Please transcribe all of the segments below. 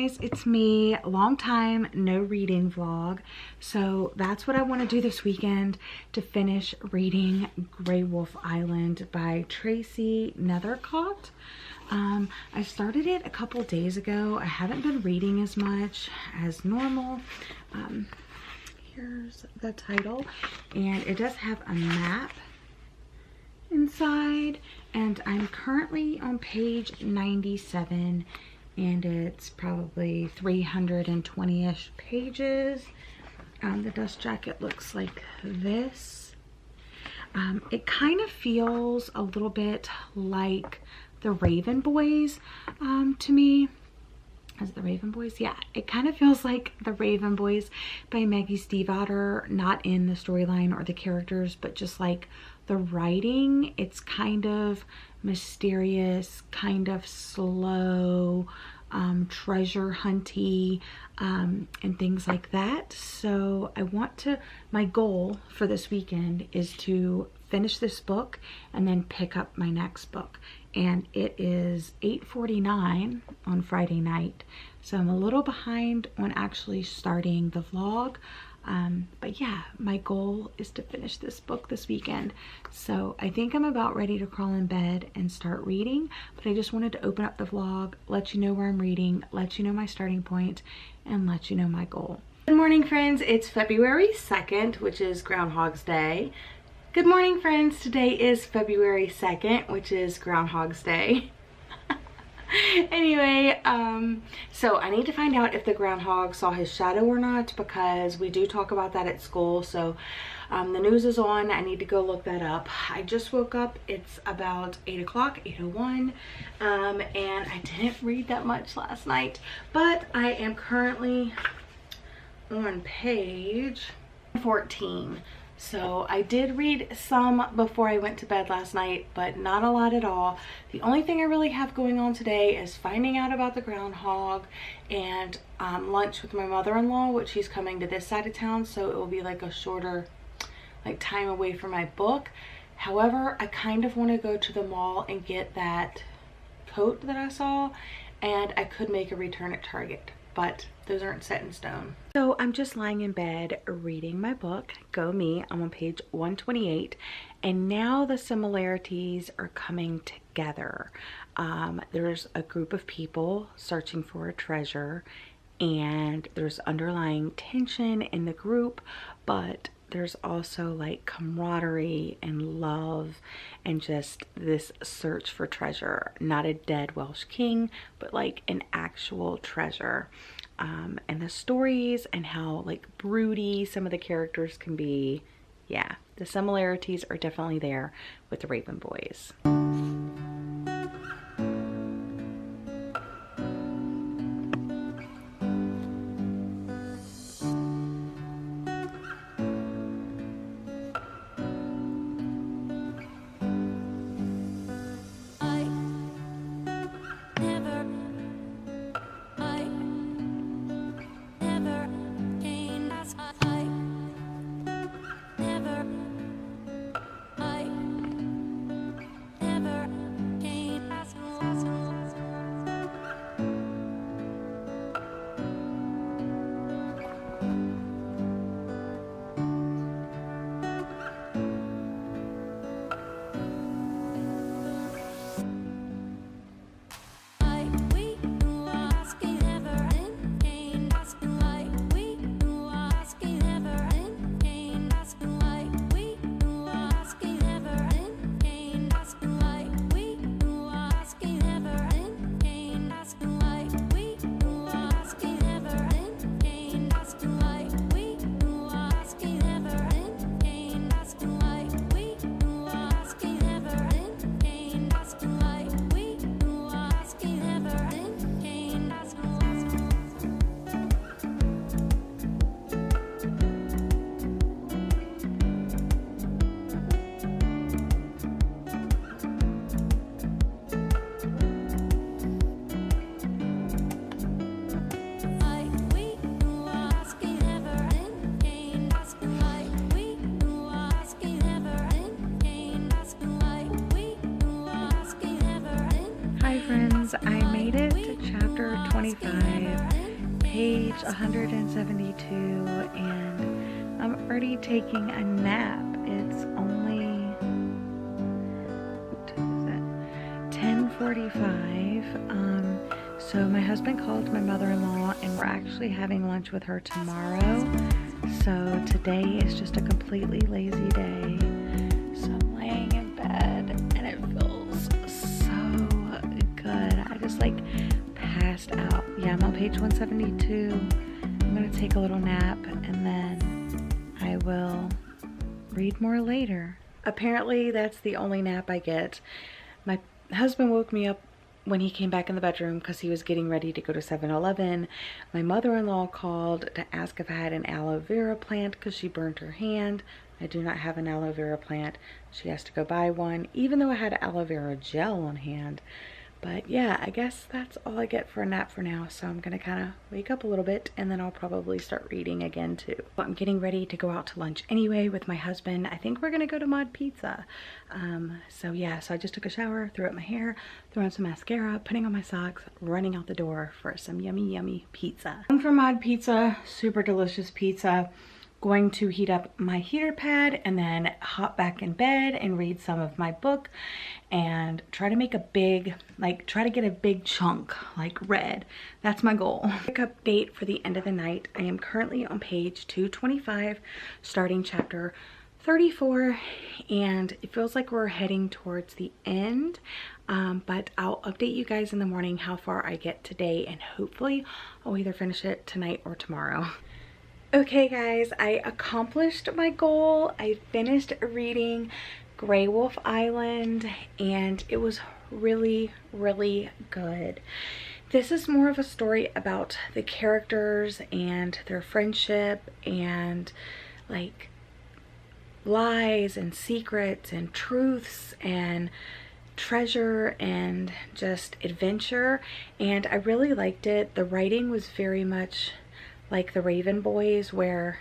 guys, it's me. Long time no reading vlog. So that's what I want to do this weekend, to finish reading Grey Wolf Island by Tracy Nethercott. I started it a couple days ago. I haven't been reading as much as normal. Here's the title, and it does have a map inside, and I'm currently on page 97, and it's probably 320-ish pages. The dust jacket looks like this. It kind of feels a little bit like the Raven Boys to me. Is it the Raven Boys? Yeah, it kind of feels like the Raven Boys by Maggie Stiefvater, not in the storyline or the characters, but just like the writing. It's kind of mysterious, kind of slow, treasure hunty, and things like that. So I want to, my goal for this weekend is to finish this book and then pick up my next book. And it is 8:49 on Friday night, so I'm a little behind on actually starting the vlog. But yeah, my goal is to finish this book this weekend. So I think I'm about ready to crawl in bed and start reading, but I just wanted to open up the vlog, let you know where I'm reading, let you know my starting point, and let you know my goal. Good morning, friends. It's February 2nd, which is Groundhog's Day. Good morning, friends. Today is February 2nd, which is Groundhog's Day. Anyway, so I need to find out if the groundhog saw his shadow or not, because we do talk about that at school. So the news is on. I need to go look that up. I just woke up. It's about 8 o'clock, 8:01, and I didn't read that much last night, but I am currently on page 14. So I did read some before I went to bed last night, but not a lot at all. The only thing I really have going on today is finding out about the groundhog and lunch with my mother-in-law, which she's coming to this side of town, so it will be like a shorter time away from my book. However, I kind of want to go to the mall and get that coat that I saw, and I could make a return at Target, but those aren't set in stone. So I'm just lying in bed reading my book, Go Me. I'm on page 128, and now the similarities are coming together. There's a group of people searching for a treasure, and there's underlying tension in the group, but there's also like camaraderie and love and just this search for treasure. Not a dead Welsh king, but like an actual treasure. And the stories and how like broody some of the characters can be. Yeah, the similarities are definitely there with the Raven Boys. I made it to chapter 25 page 172 and I'm already taking a nap. It's only, what time is it? 10:45. So my husband called my mother-in-law and we're actually having lunch with her tomorrow. So today is just a completely lazy day. So I'm laying in bed and it feels so good. I just like passed out. Yeah, I'm on page 172. I'm gonna take a little nap and then I will read more later. Apparently that's the only nap I get. My husband woke me up when he came back in the bedroom because he was getting ready to go to 7-Eleven. My mother-in-law called to ask if I had an aloe vera plant because she burned her hand. I do not have an aloe vera plant. She has to go buy one, even though I had aloe vera gel on hand. But yeah, I guess that's all I get for a nap for now. So I'm gonna kind of wake up a little bit and then I'll probably start reading again too. But I'm getting ready to go out to lunch anyway with my husband. I think we're gonna go to Mod Pizza. So yeah, so I just took a shower, threw up my hair, threw on some mascara, putting on my socks, running out the door for some yummy, yummy pizza. I'm from Mod Pizza, super delicious pizza. Going to heat up my heater pad and then hop back in bed and read some of my book and try to make a big, try to get a big chunk, like read. That's my goal. Quick update for the end of the night. I am currently on page 225, starting chapter 34, and it feels like we're heading towards the end, but I'll update you guys in the morning how far I get today, and hopefully I'll either finish it tonight or tomorrow. Okay guys, I accomplished my goal. I finished reading Grey Wolf Island and it was really, really good. This is more of a story about the characters and their friendship and like lies and secrets and truths and treasure and just adventure, and I really liked it. The writing was very much like the Raven Boys, where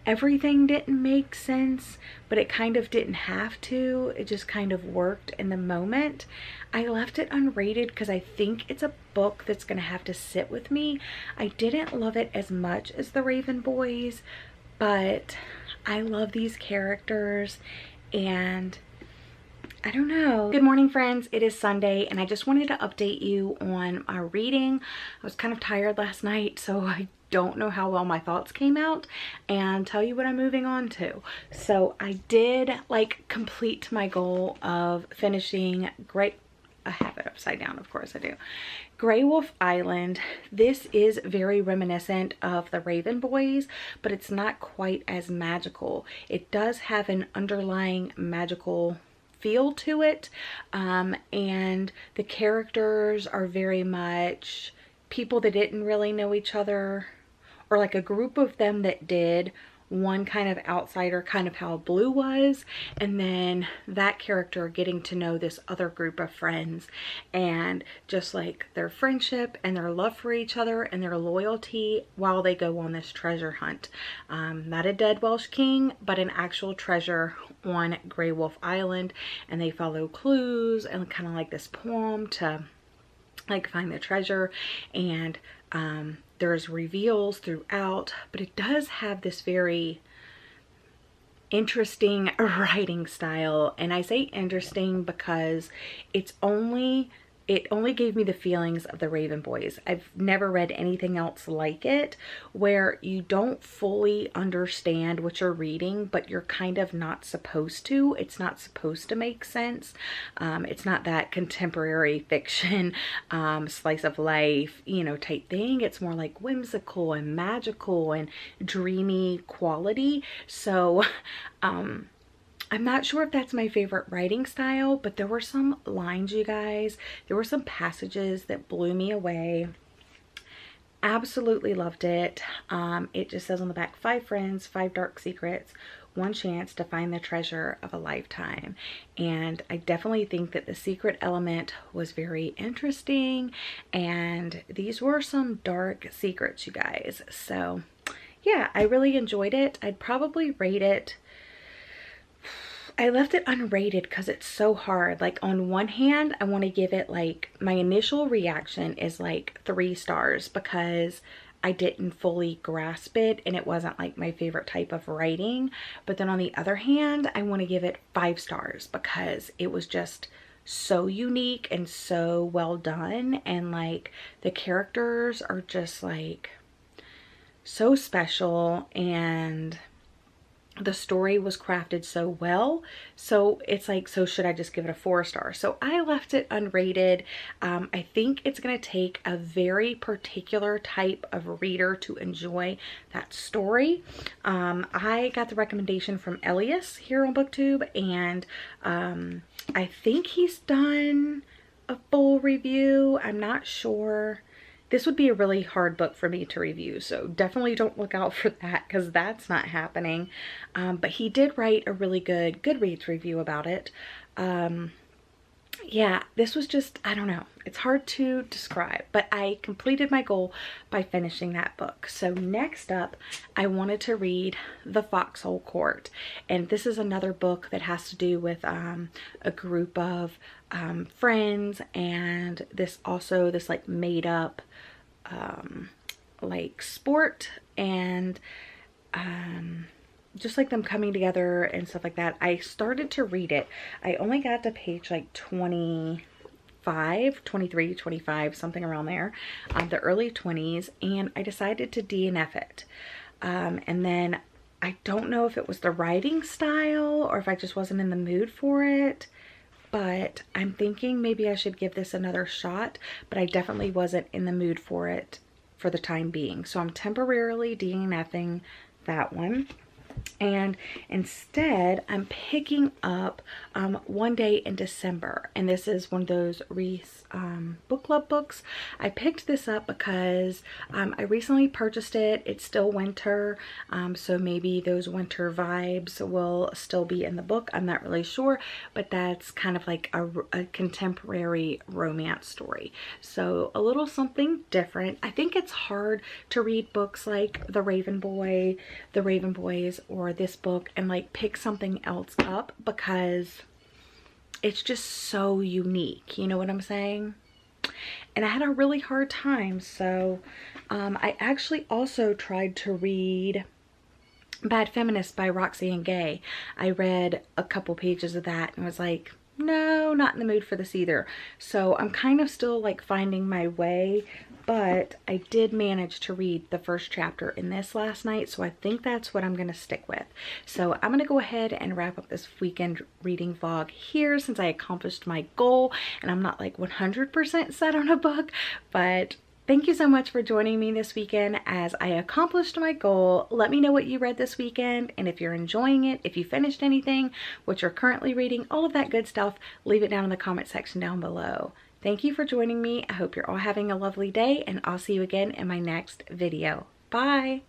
everything didn't make sense, but it kind of didn't have to. It just kind of worked in the moment. I left it unrated because I think it's a book that's gonna have to sit with me. I didn't love it as much as the Raven Boys, but I love these characters and I don't know. Good morning friends, it is Sunday and I just wanted to update you on our reading. I was kind of tired last night, so I don't know how well my thoughts came out and tell you what I'm moving on to. So I did complete my goal of finishing I have it upside down, of course I do. Grey Wolf Island. This is very reminiscent of the Raven Boys, but it's not quite as magical. It does have an underlying magical feel to it, and the characters are very much people that didn't really know each other, or like a group of them that did. One kind of outsider, kind of how Blue was, and then that character getting to know this other group of friends, and just like their friendship and their love for each other and their loyalty while they go on this treasure hunt. Not a dead Welsh king, but an actual treasure on Grey Wolf Island, and they follow clues and kind of like this poem to find the treasure, and there's reveals throughout, but it does have this very interesting writing style. And I say interesting because it only gave me the feelings of the Raven Boys. I've never read anything else like it, where you don't fully understand what you're reading, but you're kind of not supposed to. It's not supposed to make sense. It's not that contemporary fiction, slice of life, type thing. It's more like whimsical and magical and dreamy quality. So, I'm not sure if that's my favorite writing style, but there were some lines, you guys. There were some passages that blew me away. Absolutely loved it. It just says on the back, 5 friends, 5 dark secrets, 1 chance to find the treasure of a lifetime. And I definitely think that the secret element was very interesting. And these were some dark secrets, you guys. So yeah, I really enjoyed it. I'd probably rate it I left it unrated because it's so hard. Like, on one hand, I want to give it, like, my initial reaction is like 3 stars because I didn't fully grasp it and it wasn't like my favorite type of writing. But then on the other hand, I want to give it 5 stars because it was just so unique and so well done, and like the characters are just like so special, and the story was crafted so well. So it's like, so should I just give it a 4 star? So I left it unrated. I think it's going to take a very particular type of reader to enjoy that story. I got the recommendation from Elias here on BookTube, and I think he's done a full review. I'm not sure. This would be a really hard book for me to review, so definitely don't look out for that because that's not happening. But he did write a really good Goodreads review about it. Yeah, this was just, I don't know, it's hard to describe, but I completed my goal by finishing that book. So next up, I wanted to read The Foxhole Court, and this is another book that has to do with a group of friends, and this like made up like sport, and just like them coming together and stuff like that. I started to read it. I only got to page like 25, 23, 25, something around there, the early 20s, and I decided to DNF it. And then I don't know if it was the writing style or if I just wasn't in the mood for it, but I'm thinking maybe I should give this another shot, but I definitely wasn't in the mood for it for the time being. So I'm temporarily DNFing that one. And instead I'm picking up One Day in December, and this is one of those Reese book club books. I picked this up because I recently purchased it. It's still winter, so maybe those winter vibes will still be in the book. I'm not really sure, but that's kind of like a contemporary romance story, so a little something different. I think it's hard to read books like The Raven Boys, or this book and like pick something else up because it's just so unique, you know what I'm saying? And I had a really hard time. So I actually also tried to read Bad Feminist by Roxane Gay. I read a couple pages of that and was like, no, not in the mood for this either. So I'm kind of still like finding my way, but I did manage to read the first chapter in this last night, so I think that's what I'm going to stick with. So I'm going to go ahead and wrap up this weekend reading vlog here since I accomplished my goal, and I'm not like 100% set on a book, but thank you so much for joining me this weekend as I accomplished my goal. Let me know what you read this weekend, and if you're enjoying it, if you finished anything, what you're currently reading, all of that good stuff, leave it down in the comment section down below. Thank you for joining me. I hope you're all having a lovely day, and I'll see you again in my next video. Bye!